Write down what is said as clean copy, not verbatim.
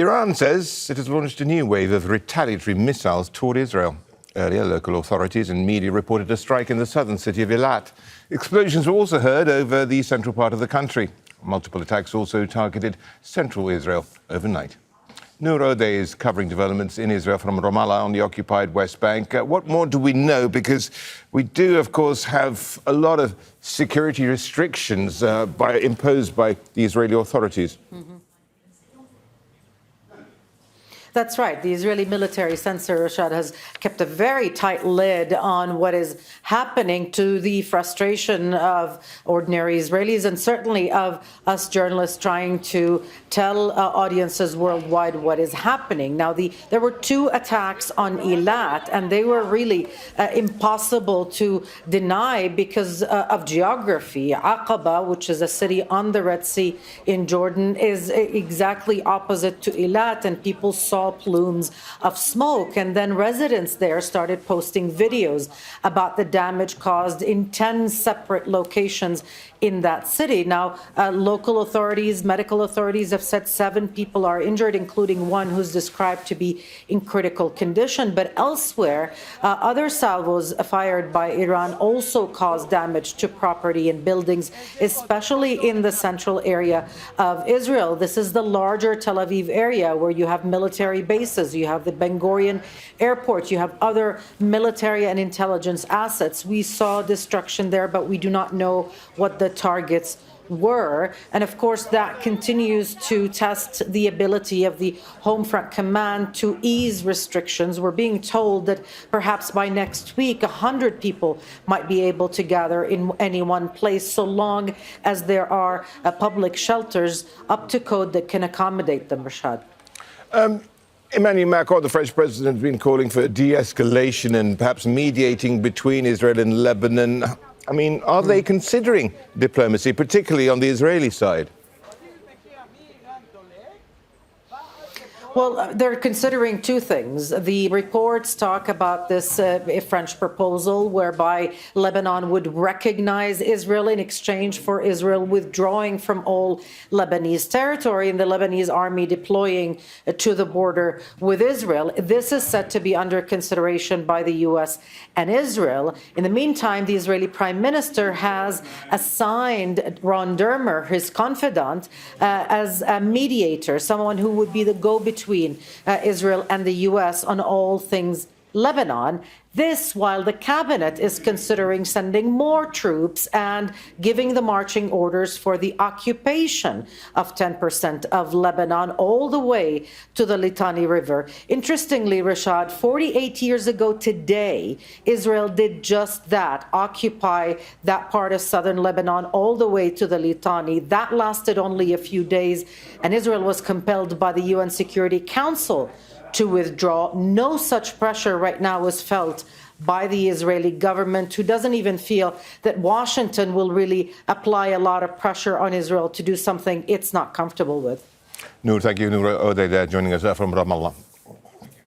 Iran says it has launched a new wave of retaliatory missiles toward Israel. Earlier, local authorities and media reported a strike in the southern city of Eilat. Explosions were also heard over the central part of the country. Multiple attacks also targeted central Israel overnight. Nour Odeh is covering developments in Israel from Ramallah on the occupied West Bank. What more do we know? Because we do, of course, have a lot of security restrictions imposed by the Israeli authorities. Mm-hmm. That's right. The Israeli military censor, Rashad, has kept a very tight lid on what is happening, to the frustration of ordinary Israelis and certainly of us journalists trying to tell audiences worldwide what is happening. Now, there were 2 attacks on Eilat, and they were really impossible to deny because of geography. Aqaba, which is a city on the Red Sea in Jordan, is exactly opposite to Eilat, and people saw plumes of smoke, and then residents there started posting videos about the damage caused in 10 separate locations in that city. Now, local authorities, medical authorities have said 7 people are injured, including one who's described to be in critical condition. But elsewhere, other salvos fired by Iran also caused damage to property and buildings, especially in the central area of Israel. This is the larger Tel Aviv area where you have military bases, you have the Ben-Gurion airport, you have other military and intelligence assets. We saw destruction there, but we do not know what the targets were. And of course, that continues to test the ability of the Home Front Command to ease restrictions. We're being told that perhaps by next week, 100 people might be able to gather in any one place, so long as there are public shelters up to code that can accommodate them, Rashad. Emmanuel Macron, the French president, has been calling for de-escalation and perhaps mediating between Israel and Lebanon. I mean, are they considering diplomacy, particularly on the Israeli side? Well, they're considering 2 things. The reports talk about this French proposal whereby Lebanon would recognize Israel in exchange for Israel withdrawing from all Lebanese territory and the Lebanese army deploying to the border with Israel. This is set to be under consideration by the U.S. and Israel. In the meantime, the Israeli prime minister has assigned Ron Dermer, his confidant, as a mediator, someone who would be the go-between Israel and the U.S. on all things Lebanon. This while the cabinet is considering sending more troops and giving the marching orders for the occupation of 10% of Lebanon all the way to the Litani River. Interestingly, Rashad, 48 years ago today, Israel did just that, occupy that part of southern Lebanon all the way to the Litani. That lasted only a few days, and Israel was compelled by the UN Security Council to withdraw. No such pressure right now is felt by the Israeli government, who doesn't even feel that Washington will really apply a lot of pressure on Israel to do something it's not comfortable with. Nour, thank you. Nour Odeh there joining us from Ramallah.